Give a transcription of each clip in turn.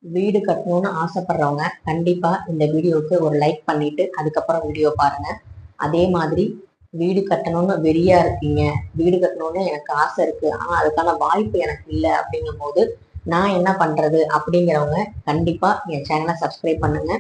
வீடு கட்டணும்னு ஆசைப்படுறவங்க கண்டிப்பா இந்த வீடியோவுக்கு ஒரு லைக் பண்ணிட்டு அதுக்கப்புறம் வீடியோ பாருங்க. அதே மாதிரி வீடு கட்டணும்னு வெறியா இருக்கீங்க, வீடு கட்டணும்னு எனக்கு ஆசை இருக்கு, ஆனா அதுக்கான வாய்ப்பு எனக்கு இல்லை அப்படிங்கும் போது நான் என்ன பண்றது அப்படிங்கிறவங்க கண்டிப்பா என் சேனலை சப்ஸ்கிரைப் பண்ணுங்க.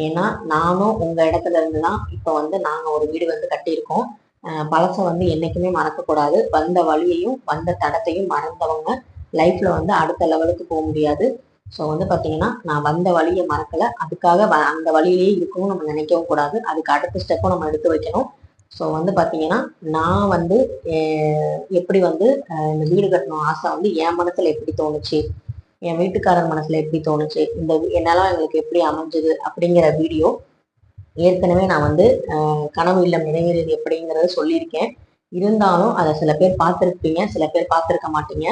ஏன்னா நானும் உங்க இடத்துல இருந்து தான் இப்போ வந்து நாங்க ஒரு வீடு வந்து கட்டியிருக்கோம். பழசை வந்து என்னைக்குமே மறக்கக்கூடாது. வந்த வழியையும் வந்த தடத்தையும் மறந்தவங்க லைஃப்ல வந்து அடுத்த லெவலுக்கு போக முடியாது. ஸோ வந்து பார்த்தீங்கன்னா நான் வந்த வழியை மறக்கலை, அதுக்காக அந்த வழியிலேயே இருக்கணும்னு நம்ம நினைக்கவும் கூடாது. அதுக்கு அடுத்த ஸ்டெப்பும் நம்ம எடுத்து வைக்கணும். ஸோ வந்து பார்த்தீங்கன்னா நான் வந்து எப்படி வந்து இந்த வீடு கட்டணும் ஆசை வந்து என் மனசுல எப்படி தோணுச்சு, என் வீட்டுக்காரர் மனசுல எப்படி தோணுச்சு, இந்த என்னெல்லாம் எங்களுக்கு எப்படி அமைஞ்சது அப்படிங்கிற வீடியோ ஏற்கனவே நான் வந்து கனவு இல்லம் நிறைவேறது எப்படிங்கிறத சொல்லியிருக்கேன். இருந்தாலும் அதை சில பேர் பார்த்துருப்பீங்க, சில பேர் பார்த்துருக்க மாட்டீங்க.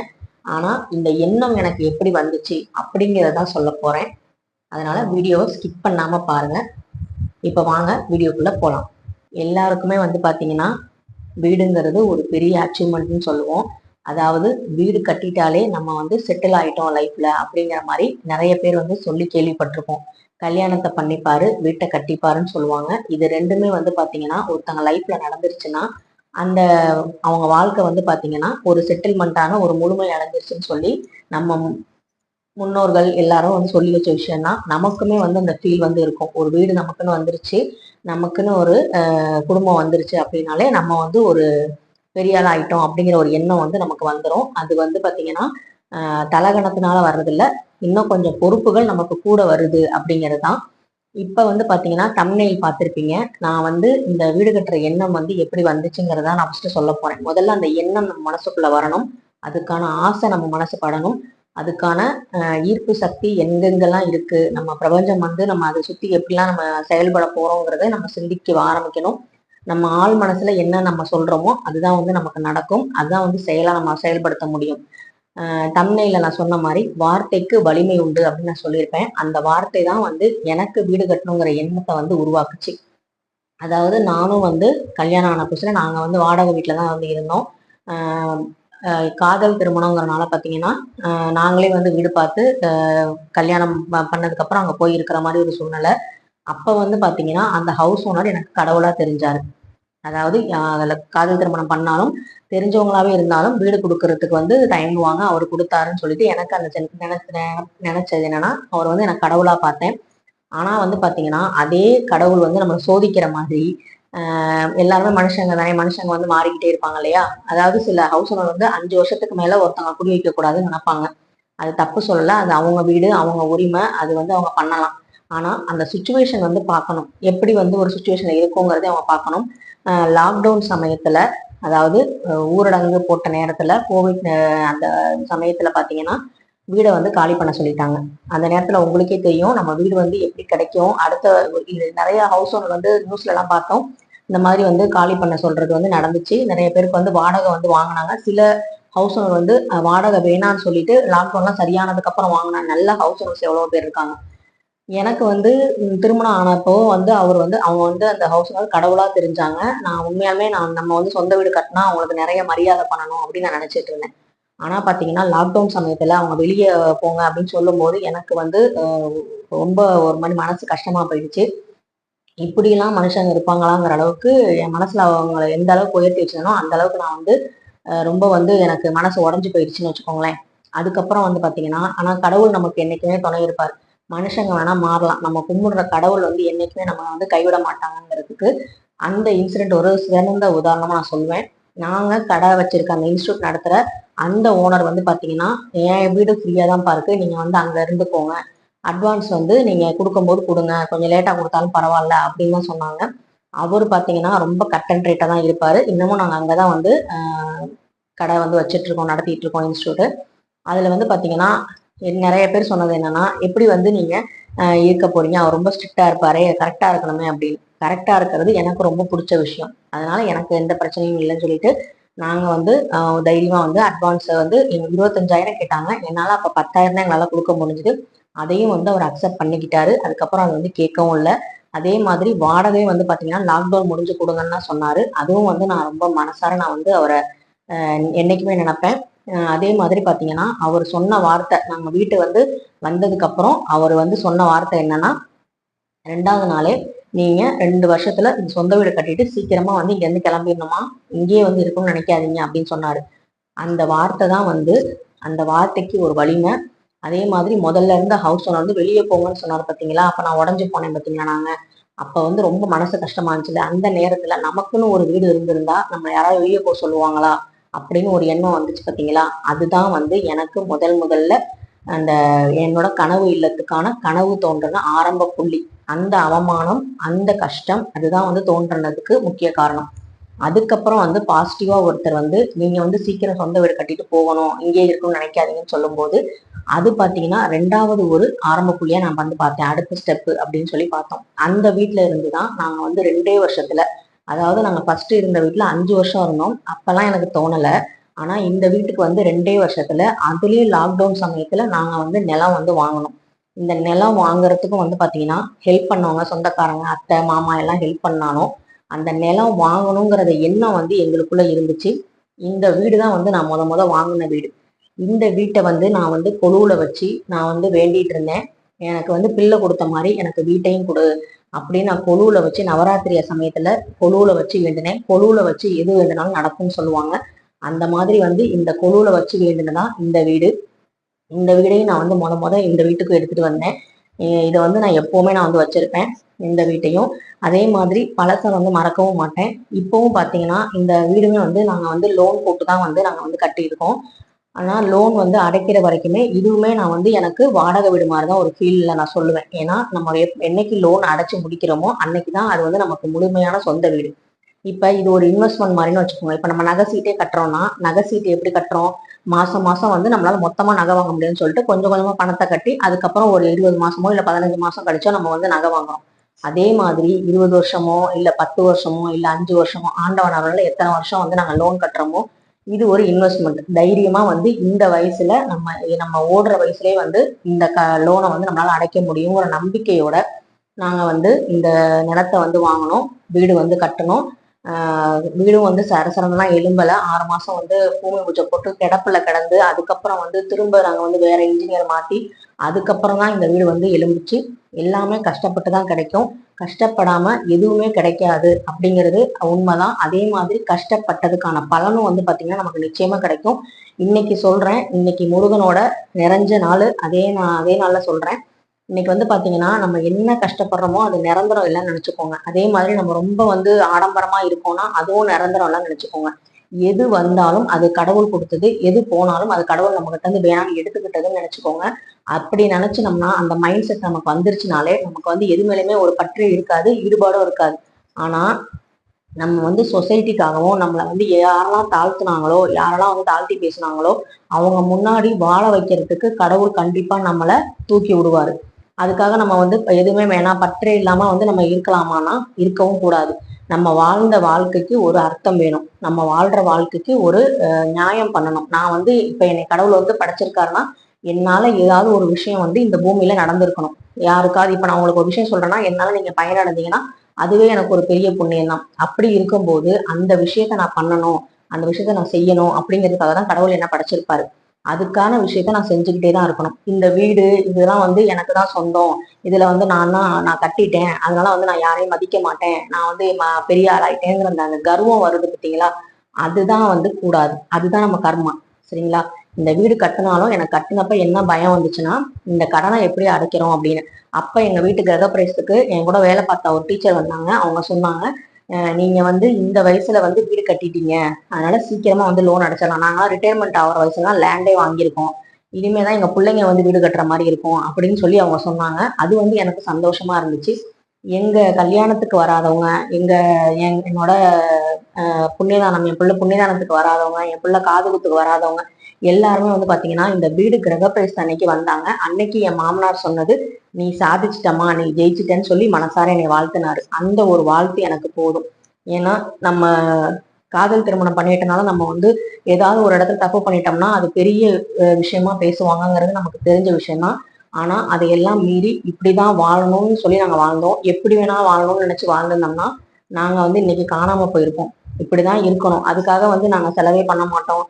ஆனா இந்த எண்ணம் எனக்கு எப்படி வந்துச்சு அப்படிங்கிறத சொல்ல போறேன். அதனால வீடியோவை ஸ்கிப் பண்ணாம பாருங்க. இப்ப வாங்க வீடியோக்குள்ள போலாம். எல்லாருக்குமே வந்து பாத்தீங்கன்னா வீடுங்கிறது ஒரு பெரிய அச்சீவ்மெண்ட்னு சொல்லுவோம். அதாவது வீடு கட்டிட்டாலே நம்ம வந்து செட்டில் ஆயிட்டோம் லைஃப்ல அப்படிங்கிற மாதிரி நிறைய பேர் வந்து சொல்லி கேள்விப்பட்டிருப்போம். கல்யாணத்தை பண்ணிப்பாரு வீட்டை கட்டிப்பாருன்னு சொல்லுவாங்க. இது ரெண்டுமே வந்து பாத்தீங்கன்னா ஒருத்தங்க லைஃப்ல நடந்துருச்சுன்னா அந்த அவங்க வாழ்க்கை வந்து பாத்தீங்கன்னா ஒரு செட்டில்மெண்ட்டான ஒரு முழுமை அடைஞ்சிருச்சுன்னு சொல்லி நம்ம முன்னோர்கள் எல்லாரும் வந்து சொல்லி வச்ச விஷயம் தான். நமக்குமே வந்து அந்த ஃபீல் வந்து இருக்கும். ஒரு வீடு நமக்குன்னு வந்துருச்சு, நமக்குன்னு ஒரு குடும்பம் வந்துருச்சு அப்படின்னாலே நம்ம வந்து ஒரு பெரிய ஆள் ஆயிட்டோம் அப்படிங்கிற ஒரு எண்ணம் வந்து நமக்கு வந்துடும். அது வந்து பாத்தீங்கன்னா தலகணத்தினால வர்றதில்ல, இன்னும் கொஞ்சம் பொறுப்புகள் நமக்கு கூட வருது அப்படிங்கிறது தான். இப்ப வந்து பாத்தீங்கன்னா தம்ப்நெயில் பார்த்திருப்பீங்க. நான் வந்து இந்த வீடு கட்டுற எண்ணம் வந்து எப்படி வந்துச்சுங்கிறத நான் ஃபர்ஸ்ட் சொல்ல போறேன். முதல்ல அந்த எண்ணம் நம்ம மனசுக்குள்ள வரணும், அதுக்கான ஆசை நம்ம மனசு படணும், அதுக்கான ஈர்ப்பு சக்தி எங்கெங்கெல்லாம் இருக்கு, நம்ம பிரபஞ்சம் வந்து நம்ம அதை சுத்தி எப்படிலாம் நம்ம செயல்பட போறோங்கிறத நம்ம சிந்திக்க ஆரம்பிக்கணும். நம்ம ஆள் மனசுல என்ன நம்ம சொல்றோமோ அதுதான் வந்து நமக்கு நடக்கும், அதுதான் வந்து செயலா நம்ம செயல்படுத்த முடியும். தம்ப்நெயில்ல நான் சொன்ன மாதிரி வார்த்தைக்கு வலிமை உண்டு அப்படின்னு நான் சொல்லியிருப்பேன். அந்த வார்த்தை தான் வந்து எனக்கு வீடு கட்டணுங்கிற எண்ணத்தை வந்து உருவாக்குச்சு. அதாவது நானும் வந்து கல்யாணம் ஆன புதுசுல நாங்க வந்து வாடகை வீட்டில தான் வந்து இருந்தோம். காதல் திருமணங்கிறனால பார்த்தீங்கன்னா நாங்களே வந்து வீடு பார்த்து கல்யாணம் பண்ணதுக்கு அப்புறம் அங்கே போய் இருக்கிற மாதிரி ஒரு சூழ்நிலை. அப்ப வந்து பாத்தீங்கன்னா அந்த ஹவுஸ் ஓனர் எனக்கு கடவுளா தெரிஞ்சாரு. அதாவது அதுல காதல் திருமணம் பண்ணாலும் தெரிஞ்சவங்களாவே இருந்தாலும் வீடு கொடுக்கறதுக்கு வந்து தயங்குவாங்க, அவர் கொடுத்தாருன்னு சொல்லிட்டு எனக்கு அந்த நினைச்சது என்னன்னா அவர் வந்து எனக்கு கடவுளா பார்த்தேன். ஆனா வந்து பாத்தீங்கன்னா அதே கடவுள் வந்து நம்ம சோதிக்கிற மாதிரி எல்லாருமே மனுஷங்க தானே, மனுஷங்க வந்து மாறிக்கிட்டே இருப்பாங்க இல்லையா. அதாவது சில ஹவுஸ் ஓனர் வந்து 5 வருஷத்துக்கு மேல ஒருத்தவங்க குடி வைக்க கூடாதுன்னு நினைப்பாங்க. அது தப்பு சொல்லல, அது அவங்க வீடு அவங்க உரிமை, அது வந்து அவங்க பண்ணலாம். ஆனா அந்த சுச்சுவேஷன் வந்து பார்க்கணும், எப்படி வந்து ஒரு சுச்சுவேஷன்ல இருக்குங்கிறதே அவங்க பார்க்கணும். லாக்டவுன் சமயத்துல, அதாவது ஊரடங்கு போட்ட நேரத்துல, கோவிட் அந்த சமயத்துல பாத்தீங்கன்னா வீடை வந்து காலி பண்ண சொல்லிட்டாங்க. அந்த நேரத்துல உங்களுக்கே தெரியும் நம்ம வீடு வந்து எப்படி கிடைக்கும். அடுத்த இது நிறைய ஹவுஸ் ஓனர் வந்து நியூஸ்ல எல்லாம் பார்த்தோம், இந்த மாதிரி வந்து காலி பண்ண சொல்றது வந்து நடந்துச்சு. நிறைய பேருக்கு வந்து வாடகை வந்து வாங்கினாங்க. சில ஹவுஸ் ஓனர் வந்து வாடகை வேணான்னு சொல்லிட்டு லாக்டவுன்லாம் சரியானதுக்கு அப்புறம் வாங்கின நல்ல ஹவுஸ் ஓனர்ஸ் எவ்வளவு பேர் இருக்காங்க. எனக்கு வந்து திருமணம் ஆனப்போ வந்து அவர் வந்து அவங்க வந்து அந்த ஹவுஸ் ஓனர் கடவுளா தெரிஞ்சாங்க. நான் உண்மையாலுமே நம்ம வந்து சொந்த வீடு கட்டினா அவங்களுக்கு நிறைய மரியாதை பண்ணணும் அப்படின்னு நான் நினைச்சிட்டு இருந்தேன். ஆனா பாத்தீங்கன்னா லாக்டவுன் சமயத்துல அவங்க வெளியே போங்க அப்படின்னு சொல்லும் போது எனக்கு வந்து ரொம்ப ஒரு மாதிரி மனசு கஷ்டமா போயிடுச்சு. இப்படிலாம் மனுஷங்க இருப்பாங்களாங்கிற அளவுக்கு என் மனசுல அவங்க எந்த அளவுக்கு உயர்த்தி வச்சிருந்தனோ அந்த அளவுக்கு நான் வந்து ரொம்ப வந்து எனக்கு மனசு உடஞ்சு போயிடுச்சுன்னு வச்சுக்கோங்களேன். அதுக்கப்புறம் வந்து பாத்தீங்கன்னா ஆனா கடவுள் நமக்கு என்னைக்குமே துணை இருப்பார். மனுஷங்க வேணா மாறலாம், நம்ம கும்பிடுற கடவுள் வந்து என்னைக்குமே நம்ம வந்து கைவிட மாட்டாங்கிறதுக்கு அந்த இன்சிடென்ட் ஒரு சிறந்த உதாரணமா நான் சொல்லுவேன். நாங்க கடை வச்சிருக்க அந்த இன்ஸ்டியூட் நடத்துற அந்த ஓனர் வந்து பாத்தீங்கன்னா என் வீடு ஃப்ரீயா தான் இருக்கு, நீங்க வந்து அங்க இருந்துக்கோங்க, அட்வான்ஸ் வந்து நீங்க கொடுக்கும்போது கொடுங்க, கொஞ்சம் லேட்டா கொடுத்தாலும் பரவாயில்ல அப்படின்னு தான் சொன்னாங்க. அவரு பாத்தீங்கன்னா ரொம்ப கட் அண்ட் ரைட்டா தான் இருப்பாரு. இன்னமும் நாங்க அங்கதான் வந்து கடை வந்து வச்சுட்டு இருக்கோம், நடத்திட்டு இருக்கோம் இன்ஸ்டியூட். அதுல வந்து பாத்தீங்கன்னா நிறைய பேர் சொன்னது என்னன்னா எப்படி வந்து நீங்க இருக்க போறீங்க, அவர் ரொம்ப ஸ்ட்ரிக்டா இருப்பாரு, கரெக்டா இருக்கணுமே அப்படின்னு. கரெக்டா இருக்கிறது எனக்கு ரொம்ப பிடிச்ச விஷயம், அதனால எனக்கு எந்த பிரச்சனையும் இல்லைன்னு சொல்லிட்டு நாங்க வந்து தைரியமா வந்து அட்வான்ஸ் வந்து 25,000 கேட்டாங்க. என்னால அப்ப 10,000 தான் எங்களால கொடுக்க முடிஞ்சுது. அதையும் வந்து அவர் அக்செப்ட் பண்ணிக்கிட்டாரு. அதுக்கப்புறம் அது வந்து கேட்கவும் இல்லை. அதே மாதிரி வாடகை வந்து பாத்தீங்கன்னா லாக்டவுன் முடிஞ்சு கொடுங்கன்னு தான் சொன்னாரு. அதுவும் வந்து நான் ரொம்ப மனசார நான் வந்து அவரை என்னைக்குமே நினைப்பேன். அதே மாதிரி பாத்தீங்கன்னா அவர் சொன்ன வார்த்தை, நாங்க வீட்டு வந்ததுக்கு அப்புறம் அவர் சொன்ன வார்த்தை என்னன்னா, 2வது நாளே நீங்க 2 வருஷத்துல சொந்த வீடு கட்டிட்டு சீக்கிரமா இங்க இருந்து கிளம்பிடணுமா, இங்கேயே இருக்கணும்னு நினைக்காதீங்க அப்படின்னு சொன்னாரு. அந்த வார்த்தை தான் அந்த வார்த்தைக்கு ஒரு வலிமை. அதே மாதிரி முதல்ல இருந்த ஹவுஸ் ஓனர் வெளியே போங்கன்னு சொன்னாரு பாத்தீங்களா, அப்ப நான் உடஞ்சு போனேன் பாத்தீங்களா. நாங்க அப்ப ரொம்ப மனசு கஷ்டமா இருந்துச்சுல. அந்த நேரத்துல நமக்குன்னு ஒரு வீடு இருந்திருந்தா நம்ம யாராவது வெளியே போக சொல்லுவாங்களா அப்படின்னு ஒரு எண்ணம் வந்துச்சு பாத்தீங்களா. அதுதான் எனக்கு முதல்ல அந்த என்னோட கனவு இல்லத்துக்கான கனவு தோன்றன ஆரம்ப புள்ளி. அந்த அவமானம், அந்த கஷ்டம், அதுதான் தோன்றனதுக்கு முக்கிய காரணம். அதுக்கப்புறம் பாசிட்டிவா ஒருத்தர் நீங்க சீக்கிரம் சொந்த வீடு கட்டிட்டு போகணும், இங்கே இருக்கணும்னு நினைக்காதீங்கன்னு சொல்லும் போது, அது பாத்தீங்கன்னா 2வது ஒரு ஆரம்ப புள்ளியா நான் பார்த்தேன். அடுத்த ஸ்டெப் அப்படின்னு சொல்லி பார்த்தோம். அந்த வீட்டுல இருந்துதான் நாங்க 2 வருஷத்துல, அதாவது நாங்க ஃபர்ஸ்ட் இருந்த வீட்டுல 5 வருஷம் இருந்தோம். அப்பெல்லாம் எனக்கு தோணல. ஆனா இந்த வீட்டுக்கு 2 வருஷத்துல, அதுலயும் லாக்டவுன் சமயத்துல நாங்க நிலம் வாங்கணும். இந்த நிலம் வாங்குறதுக்கும் பாத்தீங்கன்னா ஹெல்ப் பண்ணவங்க சொந்தக்காரங்க, அத்தை மாமா எல்லாம் ஹெல்ப் பண்ணாலும் அந்த நிலம் வாங்கணுங்கிறத எண்ணம் எங்களுக்குள்ள இருந்துச்சு. இந்த வீடு தான் நான் முத வாங்கின வீடு. இந்த வீட்டை நான் கொலுவுல வச்சு நான் வேண்டிட்டு இருந்தேன். எனக்கு பிள்ளை கொடுத்த மாதிரி எனக்கு வீட்டையும் கொடு அப்படின்னு நான் கொலுவுல வச்சு நவராத்திரிய சமயத்துல கொலுவுல வச்சு வேண்டினேன். கொலுவுல வச்சு எது வேண்டுனாலும் நடக்கும்னு சொல்லுவாங்க. அந்த மாதிரி இந்த கொலுவுல வச்சு வேண்டினதான் இந்த வீடு. இந்த வீடையும் நான் முத இந்த வீட்டுக்கு எடுத்துட்டு வந்தேன். இதை நான் எப்பவுமே நான் வச்சிருப்பேன் இந்த வீட்டையும். அதே மாதிரி பழசை மறக்கவும் மாட்டேன். இப்பவும் பாத்தீங்கன்னா இந்த வீடுமே நாங்க லோன் போட்டு தான் நாங்க கட்டியிருக்கோம். ஆனா லோன் அடைக்கிற வரைக்குமே இதுவுமே நான் எனக்கு வாடகை வீடு மாதிரிதான் ஒரு ஃபீல்ல நான் சொல்லுவேன். ஏன்னா நம்ம என்னைக்கு லோன் அடைச்சு முடிக்கிறோமோ அன்னைக்குதான் அது நமக்கு முழுமையான சொந்த வீடு. இப்ப இது ஒரு இன்வெஸ்ட்மெண்ட் மாதிரின்னு வச்சுக்கோங்க. இப்ப நம்ம நகை சீட்டே கட்டுறோம்னா, நகை சீட்டு எப்படி கட்டுறோம், மாசம் மாசம் நம்மளால மொத்தமா நகை வாங்க முடியும்னு சொல்லிட்டு கொஞ்சம் கொஞ்சமா பணத்தை கட்டி அதுக்கப்புறம் ஒரு 20 மாசமோ இல்ல 15 மாசம் கழிச்சோ நம்ம நகை வாங்குறோம். அதே மாதிரி 20 வருஷமோ இல்ல 10 வருஷமோ இல்ல 5 வருஷமோ, ஆண்டவன் அருள்ல எத்தனை வருஷம் நாங்க லோன் கட்டுறோமோ இது ஒரு இன்வெஸ்ட்மெண்ட். தைரியமா இந்த வயசுல நம்ம ஓடுற வயசுலயே இந்த லோனை நம்மளால அடைக்க முடியுங்கிற நம்பிக்கையோட நாங்க இந்த நிலத்தை வாங்கணும், வீடு கட்டணும். வீடும் சரசரம்லாம் எலும்பல 6 மாசம் பூமி பூஜை போட்டு கிடப்புல கிடந்து அதுக்கப்புறம் திரும்ப நாங்க வேற இன்ஜினியர் மாத்தி அதுக்கப்புறம் தான் இந்த வீடு எலும்பிச்சு. எல்லாமே கஷ்டப்பட்டு தான் கிடைக்கும். கஷ்டப்படாம எதுவுமே கிடைக்காது அப்படிங்கிறது உண்மைதான். அதே மாதிரி கஷ்டப்பட்டதுக்கான பலனும் பாத்தீங்கன்னா நமக்கு நிச்சயமா கிடைக்கும். இன்னைக்கு சொல்றேன், இன்னைக்கு முருகனோட நிறைஞ்ச நாள். அதே நாள்ல சொல்றேன். இன்னைக்கு பாத்தீங்கன்னா நம்ம என்ன கஷ்டப்படுறோமோ அது நிரந்தரம் இல்லைன்னு நினைச்சுக்கோங்க. அதே மாதிரி நம்ம ரொம்ப ஆடம்பரமா இருக்கோம்னா அதுவும் நிரந்தரம் இல்லைன்னு நினைச்சுக்கோங்க. எது வந்தாலும் அது கடவுள் கொடுத்தது, எது போனாலும் அது கடவுள் நம்ம கிட்ட வேணாம் எடுத்துக்கிட்டதுன்னு நினைச்சுக்கோங்க. அப்படி நினைச்சோம்னா அந்த மைண்ட் செட் நமக்கு வந்துருச்சுனாலே நமக்கு எது மேலுமே ஒரு பற்று இருக்காது, ஈடுபாடும் இருக்காது. ஆனா நம்ம சொசைட்டிக்காகவும் நம்மளை யாரெல்லாம் தாழ்த்துனாங்களோ, யாரெல்லாம் தாழ்த்தி பேசினாங்களோ அவங்க முன்னாடி வாழ வைக்கிறதுக்கு கடவுள் கண்டிப்பா நம்மளை தூக்கி விடுவாரு. அதுக்காக நம்ம எதுவுமே வேணாம் பற்றே இல்லாம நம்ம இருக்கலாமான்னா இருக்கவும் கூடாது. நம்ம வாழ்ந்த வாழ்க்கைக்கு ஒரு அர்த்தம் வேணும். நம்ம வாழ்ற வாழ்க்கைக்கு ஒரு நியாயம் பண்ணணும். நான் இப்ப என்னை கடவுள் படைச்சிருக்காருன்னா என்னால ஏதாவது ஒரு விஷயம் இந்த பூமியில நடந்திருக்கணும். யாருக்காவது இப்ப நான் உங்களுக்கு ஒரு விஷயம் சொல்றேன்னா என்னால நீங்க பயனடைந்தீங்கன்னா அதுவே எனக்கு ஒரு பெரிய புண்ணியம் தான். அப்படி இருக்கும்போது அந்த விஷயத்த நான் பண்ணணும், அந்த விஷயத்த நான் செய்யணும் அப்படிங்கிறதுக்காக தான் கடவுள் என்ன படைச்சிருப்பாரு. அதுக்கான விஷயத்த நான் செஞ்சுக்கிட்டே தான் இருக்கணும். இந்த வீடு இதெல்லாம் எனக்கு தான் சொந்தம், இதுல நான் கட்டிட்டேன் அதனால நான் யாரையும் மதிக்க மாட்டேன், நான் பெரிய ஆளாயிட்டேங்கிற அந்த கர்வம் வருது பார்த்தீங்களா, அதுதான் கூடாது. அதுதான் நம்ம கர்மா. சரிங்களா. இந்த வீடு கட்டினாலும் எனக்கு கட்டினப்ப என்ன பயம் வந்துச்சுன்னா இந்த கடனை எப்படி அடைக்கிறோம் அப்படின்னு. அப்ப எங்க வீட்டு கிரகப்பிரவேசத்துக்கு என் கூட வேலை பார்த்த ஒரு டீச்சர் வந்தாங்க. அவங்க சொன்னாங்க, நீங்க இந்த வயசுல வீடு கட்டிட்டீங்க, அதனால சீக்கிரமா லோன் அடைச்சிடலாம். நாங்களாம் ரிட்டையர்மெண்ட் ஆகிற வயசுலாம் லேண்டே வாங்கியிருக்கோம், இனிமேதான் எங்க பிள்ளைங்க வீடு கட்டுற மாதிரி இருக்கும் அப்படின்னு சொல்லி அவங்க சொன்னாங்க. அது எனக்கு சந்தோஷமா இருந்துச்சு. எங்க கல்யாணத்துக்கு வராதவங்க, என்னோட புண்ணியதானம், என் பிள்ளை புண்ணியதானத்துக்கு வராதவங்க, என் பிள்ளை காதுகுத்துக்கு வராதவங்க எல்லாருமே பாத்தீங்கன்னா இந்த வீடு கிரகப்பிரவேச அன்னைக்கு வந்தாங்க. அன்னைக்கு என் மாமனார் சொன்னது, நீ சாதிச்சிட்டமா, நீ ஜெயிச்சிட்டேன்னு சொல்லி மனசார என்னை வாழ்த்தினாரு. அந்த ஒரு வாழ்த்து எனக்கு போதும். ஏன்னா நம்ம காதல் திருமணம் பண்ணிட்டனால நம்ம ஏதாவது ஒரு இடத்துல தப்பு பண்ணிட்டோம்னா அது பெரிய விஷயமா பேசுவாங்கங்கிறது நமக்கு தெரிஞ்ச விஷயம்தான். ஆனா அதையெல்லாம் மீறி இப்படிதான் வாழணும்னு சொல்லி நாங்க வாழ்ந்தோம். எப்படி வேணா வாழணும்னு நினைச்சு வாழ்ந்திருந்தோம்னா நாங்க இன்னைக்கு காணாம போயிருப்போம். இப்படிதான் இருக்கணும், அதுக்காக நாங்க செலவே பண்ண மாட்டோம்,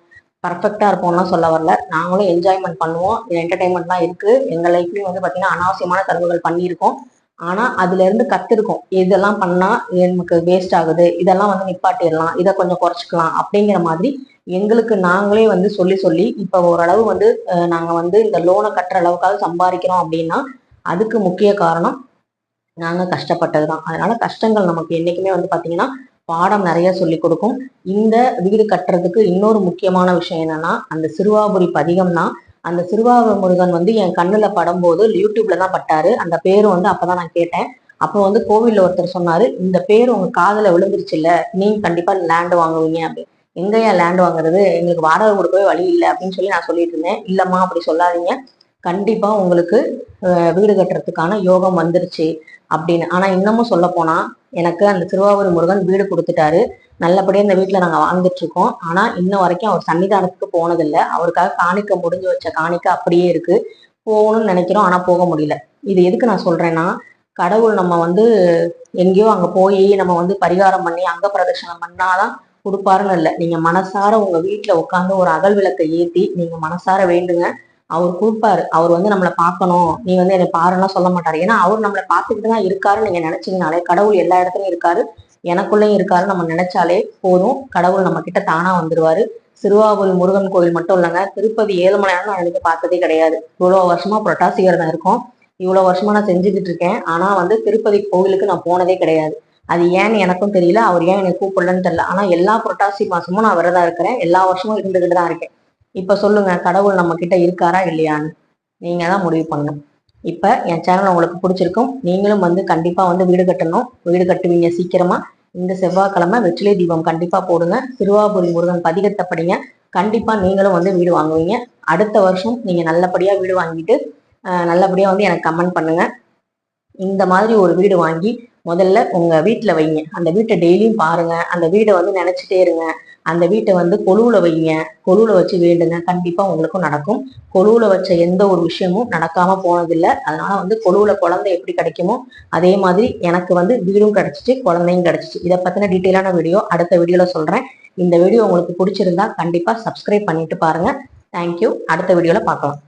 பர்ஃபெக்டா இருப்போம்லாம் சொல்ல வரல. நாங்களும் என்ஜாய்மெண்ட் பண்ணுவோம். என்டர்டைன்மெண்ட்லாம் இருக்கு. எங்க லைஃப்லயும் வந்து பாத்தீங்கன்னா அனாவசியமான செலவுகள் பண்ணியிருக்கோம். ஆனா அதுல இருந்து கத்துருக்கோம். இதெல்லாம் பண்ணா நமக்கு வேஸ்ட் ஆகுது, இதெல்லாம் வந்து நிப்பாட்டிடலாம், இதை கொஞ்சம் குறைச்சிக்கலாம் அப்படிங்கிற மாதிரி எங்களுக்கு நாங்களே வந்து சொல்லி சொல்லி இப்ப ஓரளவு வந்து நாங்க வந்து இந்த லோனை கட்டுற அளவுக்காவது சம்பாதிக்கிறோம் அப்படின்னா அதுக்கு முக்கிய காரணம் நாங்க கஷ்டப்பட்டதுதான். அதனால கஷ்டங்கள் நமக்கு என்னைக்குமே வந்து பாத்தீங்கன்னா பாடம் நிறைய சொல்லி கொடுக்கும். இந்த வீடு கட்டுறதுக்கு இன்னொரு முக்கியமான விஷயம் என்னன்னா, அந்த சிறுவாபுரி பதிகம் தான். அந்த சிறுவாபுரி முருகன் வந்து என் கண்ணுல படும்போது யூடியூப்ல தான் பட்டாரு. அந்த பேரு வந்து அப்பதான் நான் கேட்டேன். அப்போ வந்து கோவில்ல ஒருத்தர் சொன்னாரு, இந்த பேர் உங்க காதுல விழுந்துருச்சு இல்ல, நீங்க கண்டிப்பா லேண்ட் வாங்குவீங்க அப்படின்னு. எங்கயா லேண்ட் வாங்குறது, எங்களுக்கு வாடகை கொடுக்கவே வழி இல்லை அப்படின்னு சொல்லி நான் சொல்லிட்டு இருந்தேன். இல்லம்மா அப்படி சொல்லாதீங்க, கண்டிப்பா உங்களுக்கு வீடு கட்டுறதுக்கான யோகம் வந்துருச்சு அப்படின்னு. ஆனா இன்னமும் சொல்ல போனா எனக்கு அந்த திருவாவூர் முருகன் வீடு கொடுத்துட்டாரு. நல்லபடியா இந்த வீட்டுல நாங்க வாழ்ந்துட்டு இருக்கோம். ஆனா இன்ன வரைக்கும் அவர் சன்னிதானத்துக்கு போனதில்லை. அவருக்காக காணிக்க முடிஞ்சு வச்ச காணிக்க அப்படியே இருக்கு. போகணும்னு நினைக்கிறோம், ஆனா போக முடியல. இது எதுக்கு நான் சொல்றேன்னா, கடவுள் நம்ம வந்து எங்கேயோ அங்க போய் நம்ம வந்து பரிகாரம் பண்ணி அங்க பிரதட்சணம் பண்ணாதான் கொடுப்பாருன்னு இல்லை. நீங்க மனசார உங்க வீட்டுல உட்காந்து ஒரு அகல் விளக்கை ஏத்தி நீங்க மனசார வேண்டுங்க, அவர் கொடுப்பாரு. அவர் வந்து நம்மளை பார்க்கணும், நீ வந்து என்னை பாருன்னா சொல்ல மாட்டாரு. ஏன்னா அவர் நம்மளை பார்த்துக்கிட்டு தான் இருக்காருன்னு நீங்க நினைச்சீங்கனாலே, கடவுள் எல்லா இடத்துலயும் இருக்காரு, எனக்குள்ளேயும் இருக்காரு நம்ம நினைச்சாலே போதும், கடவுள் நம்ம கிட்ட தானா வந்துருவாரு. சிறுவாபுரி முருகன் கோயில் மட்டும் இல்லைங்க, திருப்பதி ஏழுமலையானும் நான் எனக்கு பார்த்ததே கிடையாது. இவ்வளவு வருஷமா புரட்டாசி விரதம் இருக்கும், இவ்வளவு வருஷமா நான் செஞ்சுக்கிட்டு இருக்கேன். ஆனா வந்து திருப்பதி கோவிலுக்கு நான் போனதே கிடையாது. அது ஏன்னு எனக்கும் தெரியல, அவர் ஏன் என்னை கூப்பிடலன்னு தெரியல. ஆனா எல்லா புரட்டாசி மாசமும் நான் விரதம் இருக்கிறேன், எல்லா வருஷமும் இருந்துகிட்டு தான் இருக்கேன். இப்ப சொல்லுங்க, கடவுள் நம்ம கிட்ட இருக்காரா இல்லையான்னு நீங்க தான் முடிவு பண்ணணும். இப்ப என் சேனல் உங்களுக்கு பிடிச்சிருக்கும், நீங்களும் வந்து கண்டிப்பா வந்து வீடு கட்டணும், வீடு கட்டுவீங்க சீக்கிரமா. இந்த செவ்வாய்க்கிழமை வெற்றிலை தீபம் கண்டிப்பா போடுங்க, திருவாபுரி முருகன் பதிகத்தை படிங்க, கண்டிப்பா நீங்களும் வந்து வீடு வாங்குவீங்க. அடுத்த வருஷம் நீங்க நல்லபடியா வீடு வாங்கிட்டு நல்லபடியா வந்து எனக்கு கமெண்ட் பண்ணுங்க. இந்த மாதிரி ஒரு வீடு வாங்கி முதல்ல உங்க வீட்டுல வைங்க. அந்த வீட்டை டெய்லியும் பாருங்க, அந்த வீடை வந்து நினைச்சிட்டே இருங்க. அந்த வீட்டை வந்து கொலுவுல வைங்க, கொலுவுல வச்சு வேண்டுங்க, கண்டிப்பா உங்களுக்கும் நடக்கும். கொலுவுல வச்ச எந்த ஒரு விஷயமும் நடக்காம போனதில்லை. அதனால வந்து கொலுவுல குழந்தை எப்படி கிடைக்குமோ அதே மாதிரி எனக்கு வந்து வீடும் கிடைச்சிச்சு, குழந்தையும் கிடைச்சிச்சு. இதை பத்தின டீட்டெயிலான வீடியோ அடுத்த வீடியோல சொல்றேன். இந்த வீடியோ உங்களுக்கு பிடிச்சிருந்தா கண்டிப்பா சப்ஸ்கிரைப் பண்ணிட்டு பாருங்க. தேங்க்யூ. அடுத்த வீடியோல பார்க்கலாம்.